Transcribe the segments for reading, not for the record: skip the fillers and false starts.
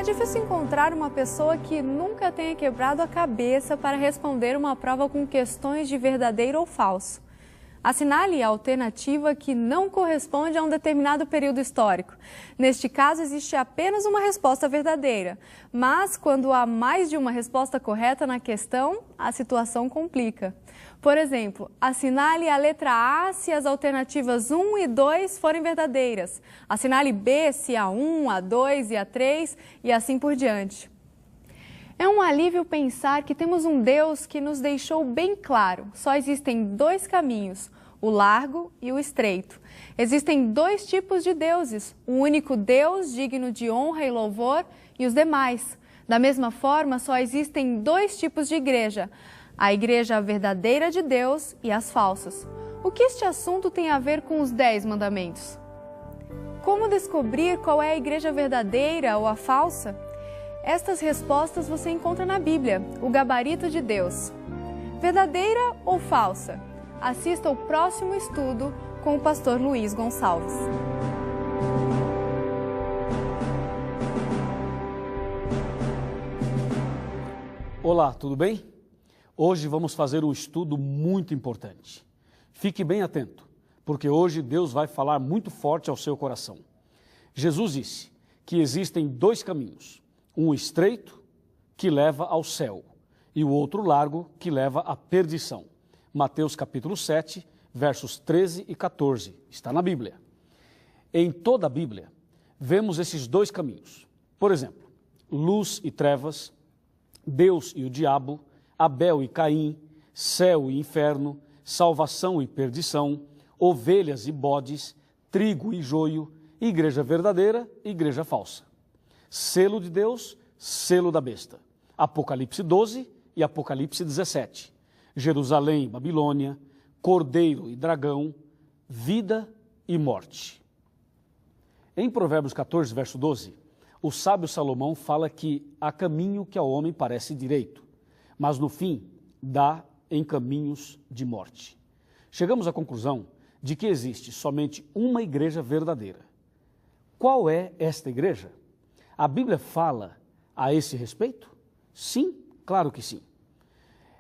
difícil encontrar uma pessoa que nunca tenha quebrado a cabeça para responder uma prova com questões de verdadeiro ou falso. Assinale a alternativa que não corresponde a um determinado período histórico. Neste caso, existe apenas uma resposta verdadeira. Mas, quando há mais de uma resposta correta na questão, a situação complica. Por exemplo, assinale a letra A se as alternativas 1 e 2 forem verdadeiras. Assinale B se a 1, a 2 e a 3 e assim por diante. É um alívio pensar que temos um Deus que nos deixou bem claro. Só existem dois caminhos, o largo e o estreito. Existem dois tipos de deuses, o único Deus digno de honra e louvor e os demais. Da mesma forma, só existem dois tipos de igreja, a igreja verdadeira de Deus e as falsas. O que este assunto tem a ver com os 10 mandamentos? Como descobrir qual é a igreja verdadeira ou a falsa? Estas respostas você encontra na Bíblia, o gabarito de Deus. Verdadeira ou falsa? Assista ao próximo estudo com o pastor Luiz Gonçalves. Olá, tudo bem? Hoje vamos fazer um estudo muito importante. Fique bem atento, porque hoje Deus vai falar muito forte ao seu coração. Jesus disse que existem dois caminhos, um estreito que leva ao céu e o outro largo que leva à perdição. Mateus capítulo 7, versos 13 e 14, está na Bíblia. Em toda a Bíblia, vemos esses dois caminhos. Por exemplo, luz e trevas, Deus e o diabo, Abel e Caim, céu e inferno, salvação e perdição, ovelhas e bodes, trigo e joio, igreja verdadeira e igreja falsa. Selo de Deus, selo da besta. Apocalipse 12 e Apocalipse 17. Jerusalém e Babilônia, cordeiro e dragão, vida e morte. Em Provérbios 14, verso 12, o sábio Salomão fala que há caminho que ao homem parece direito, mas no fim dá em caminhos de morte. Chegamos à conclusão de que existe somente uma igreja verdadeira. Qual é esta igreja? A Bíblia fala a esse respeito? Sim, claro que sim.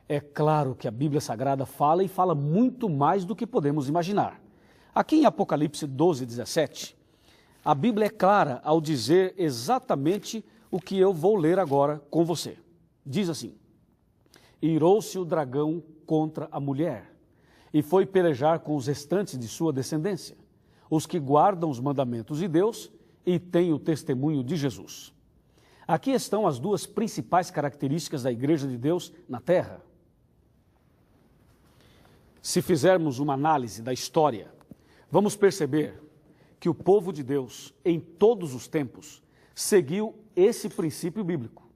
É claro que a Bíblia Sagrada fala e fala muito mais do que podemos imaginar. Aqui em Apocalipse 12, 17, a Bíblia é clara ao dizer exatamente o que eu vou ler agora com você. Diz assim: irou-se o dragão contra a mulher e foi pelejar com os restantes de sua descendência, os que guardam os mandamentos de Deus e têm o testemunho de Jesus. Aqui estão as duas principais características da Igreja de Deus na Terra. Se fizermos uma análise da história, vamos perceber que o povo de Deus, em todos os tempos, seguiu esse princípio bíblico.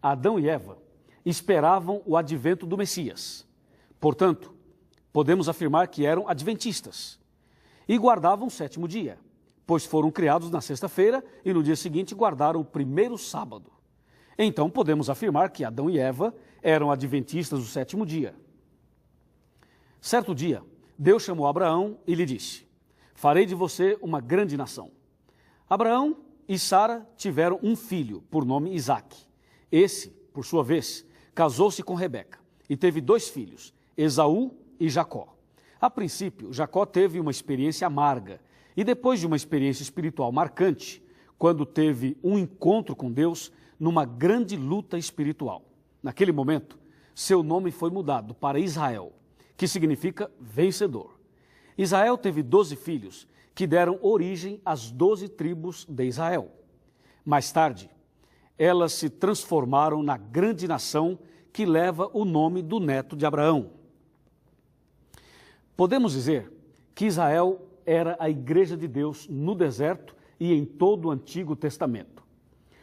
Adão e Eva esperavam o advento do Messias. Portanto, podemos afirmar que eram adventistas e guardavam o sétimo dia, pois foram criados na sexta-feira e no dia seguinte guardaram o primeiro sábado. Então, podemos afirmar que Adão e Eva eram adventistas do sétimo dia. Certo dia, Deus chamou Abraão e lhe disse: farei de você uma grande nação. Abraão e Sara tiveram um filho, por nome Isaque. Esse, por sua vez, casou-se com Rebeca e teve 2 filhos, Esaú e Jacó. A princípio, Jacó teve uma experiência amarga e depois de uma experiência espiritual marcante, quando teve um encontro com Deus numa grande luta espiritual. Naquele momento, seu nome foi mudado para Israel, que significa vencedor. Israel teve 12 filhos, que deram origem às 12 tribos de Israel. Mais tarde, elas se transformaram na grande nação que leva o nome do neto de Abraão. Podemos dizer que Israel era a igreja de Deus no deserto e em todo o Antigo Testamento.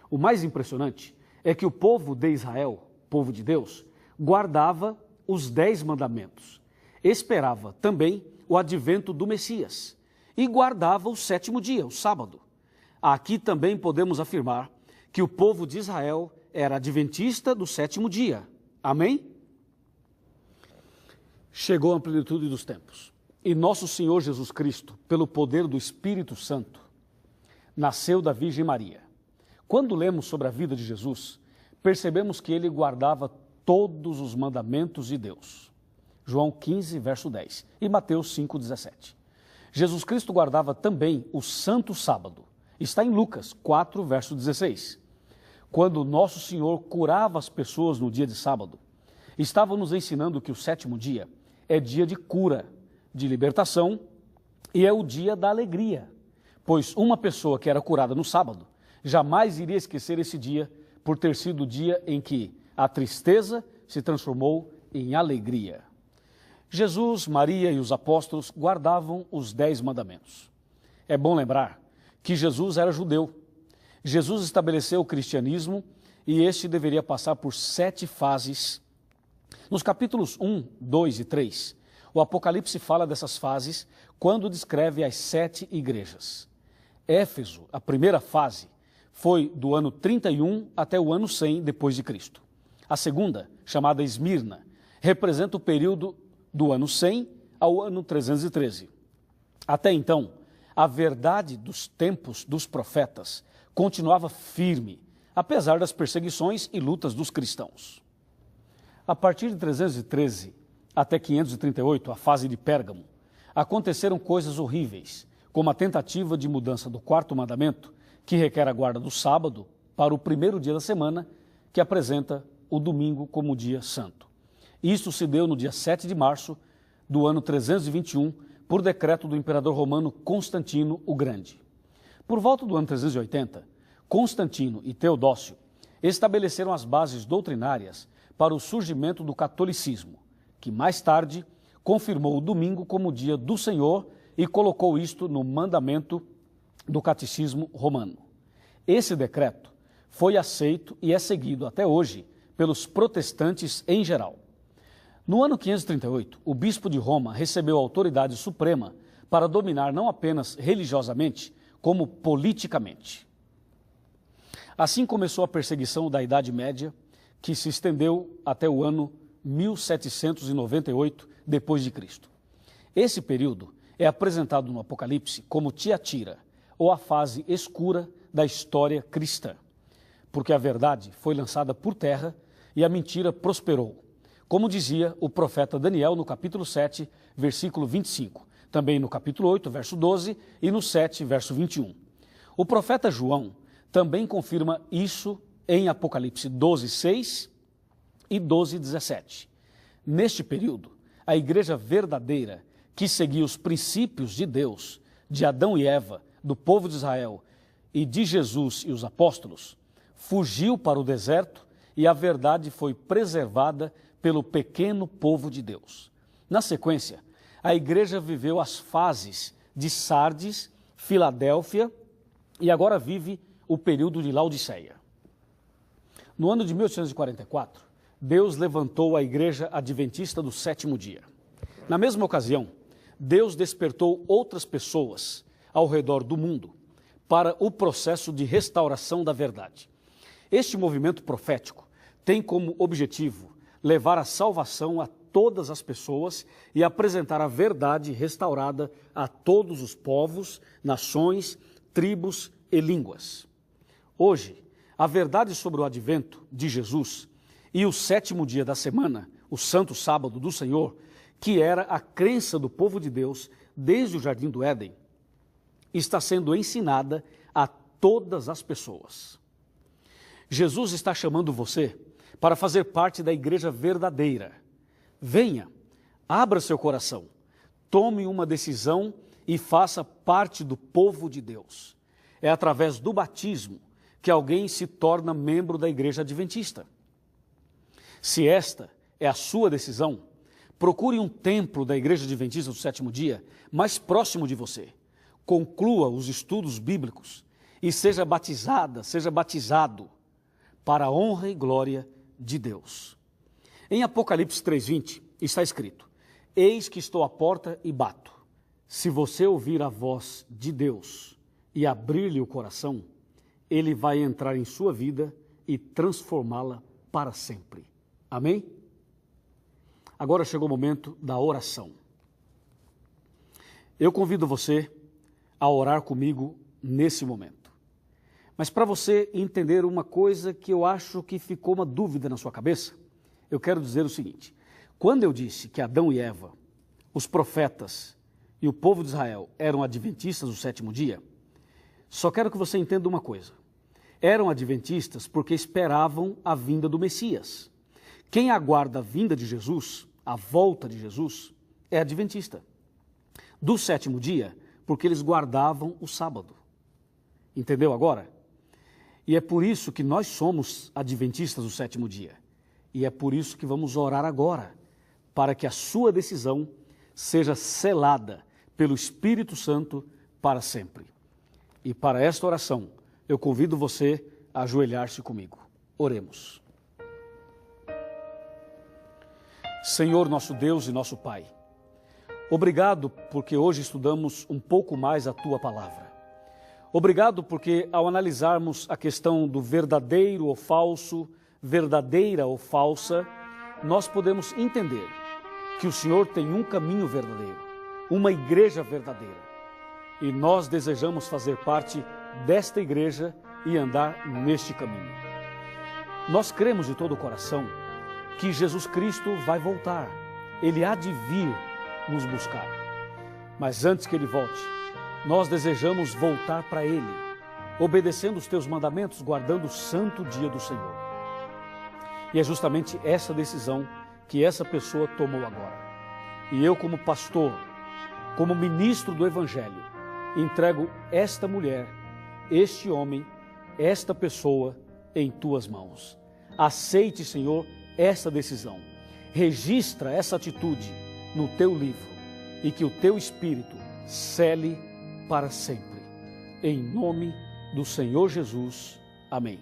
O mais impressionante é que o povo de Israel, povo de Deus, guardava os 10 mandamentos, esperava também o advento do Messias e guardava o sétimo dia, o sábado. Aqui também podemos afirmar que o povo de Israel era adventista do sétimo dia. Amém? Chegou a plenitude dos tempos e nosso Senhor Jesus Cristo, pelo poder do Espírito Santo, nasceu da Virgem Maria. Quando lemos sobre a vida de Jesus, percebemos que ele guardava todos os mandamentos de Deus. João 15, verso 10 e Mateus 5, 17. Jesus Cristo guardava também o Santo Sábado. Está em Lucas 4, verso 16. Quando nosso Senhor curava as pessoas no dia de sábado, estava nos ensinando que o sétimo dia é dia de cura, de libertação e é o dia da alegria, pois uma pessoa que era curada no sábado jamais iria esquecer esse dia por ter sido o dia em que a tristeza se transformou em alegria. Jesus, Maria e os apóstolos guardavam os 10 mandamentos. É bom lembrar que Jesus era judeu. Jesus estabeleceu o cristianismo e este deveria passar por 7 fases. Nos capítulos 1, 2 e 3, o Apocalipse fala dessas fases quando descreve as 7 igrejas. Éfeso, a primeira fase, foi do ano 31 até o ano 100 depois de Cristo. A segunda, chamada Esmirna, representa o período do ano 100 ao ano 313. Até então, a verdade dos tempos dos profetas continuava firme, apesar das perseguições e lutas dos cristãos. A partir de 313 até 538, a fase de Pérgamo, aconteceram coisas horríveis, como a tentativa de mudança do 4º mandamento, que requer a guarda do sábado para o primeiro dia da semana, que apresenta o domingo como dia santo. Isso se deu no dia 7 de março do ano 321, por decreto do imperador romano Constantino o Grande. Por volta do ano 380, Constantino e Teodócio estabeleceram as bases doutrinárias para o surgimento do catolicismo, que mais tarde confirmou o domingo como dia do Senhor e colocou isto no mandamento do catecismo romano. Esse decreto foi aceito e é seguido até hoje pelos protestantes em geral. No ano 538, o bispo de Roma recebeu a autoridade suprema para dominar não apenas religiosamente, como politicamente. Assim começou a perseguição da Idade Média, que se estendeu até o ano 1798 depois de Cristo. Esse período é apresentado no Apocalipse como Tiatira, ou a fase escura da história cristã, porque a verdade foi lançada por terra e a mentira prosperou, como dizia o profeta Daniel no capítulo 7, versículo 25, também no capítulo 8, verso 12 e no 7, verso 21. O profeta João também confirma isso em Apocalipse 12, 6 e 12, 17. Neste período, a igreja verdadeira, que seguia os princípios de Deus, de Adão e Eva, do povo de Israel e de Jesus e os apóstolos, fugiu para o deserto e a verdade foi preservada pelo pequeno povo de Deus. Na sequência, a igreja viveu as fases de Sardes, Filadélfia e agora vive o período de Laodiceia. No ano de 1844, Deus levantou a igreja adventista do 7º dia. Na mesma ocasião, Deus despertou outras pessoas ao redor do mundo para o processo de restauração da verdade. Este movimento profético tem como objetivo levar a salvação a todas as pessoas e apresentar a verdade restaurada a todos os povos, nações, tribos e línguas. Hoje, a verdade sobre o advento de Jesus e o 7º dia da semana, o Santo Sábado do Senhor, que era a crença do povo de Deus desde o Jardim do Éden, está sendo ensinada a todas as pessoas. Jesus está chamando você para fazer parte da igreja verdadeira. Venha, abra seu coração, tome uma decisão e faça parte do povo de Deus. É através do batismo que alguém se torna membro da igreja adventista. Se esta é a sua decisão, procure um templo da igreja adventista do 7º dia mais próximo de você. Conclua os estudos bíblicos e seja batizada, seja batizado para a honra e glória de Deus. Em Apocalipse 3:20 está escrito: Eis que estou à porta e bato. Se você ouvir a voz de Deus e abrir-lhe o coração, ele vai entrar em sua vida e transformá-la para sempre. Amém? Agora chegou o momento da oração. Eu convido você a orar comigo nesse momento. Mas para você entender uma coisa que eu acho que ficou uma dúvida na sua cabeça, eu quero dizer o seguinte: quando eu disse que Adão e Eva, os profetas e o povo de Israel eram adventistas do sétimo dia, só quero que você entenda uma coisa. Eram adventistas porque esperavam a vinda do Messias. Quem aguarda a vinda de Jesus, a volta de Jesus, é adventista. Do sétimo dia, porque eles guardavam o sábado. Entendeu agora? E é por isso que nós somos adventistas do sétimo dia. E é por isso que vamos orar agora, para que a sua decisão seja selada pelo Espírito Santo para sempre. E para esta oração, eu convido você a ajoelhar-se comigo. Oremos. Senhor, nosso Deus e nosso Pai, obrigado porque hoje estudamos um pouco mais a Tua Palavra. Obrigado porque ao analisarmos a questão do verdadeiro ou falso, verdadeira ou falsa, nós podemos entender que o Senhor tem um caminho verdadeiro, uma igreja verdadeira. E nós desejamos fazer parte desta igreja e andar neste caminho. Nós cremos de todo o coração que Jesus Cristo vai voltar. Ele há de vir nos buscar. Mas antes que Ele volte, nós desejamos voltar para Ele, obedecendo os Teus mandamentos, guardando o santo dia do Senhor. E é justamente essa decisão que essa pessoa tomou agora. E eu, como pastor, como ministro do Evangelho, entrego esta mulher, este homem, esta pessoa em Tuas mãos. Aceite, Senhor, essa decisão. Registra essa atitude no Teu livro e que o Teu Espírito cele para sempre. Em nome do Senhor Jesus. Amém.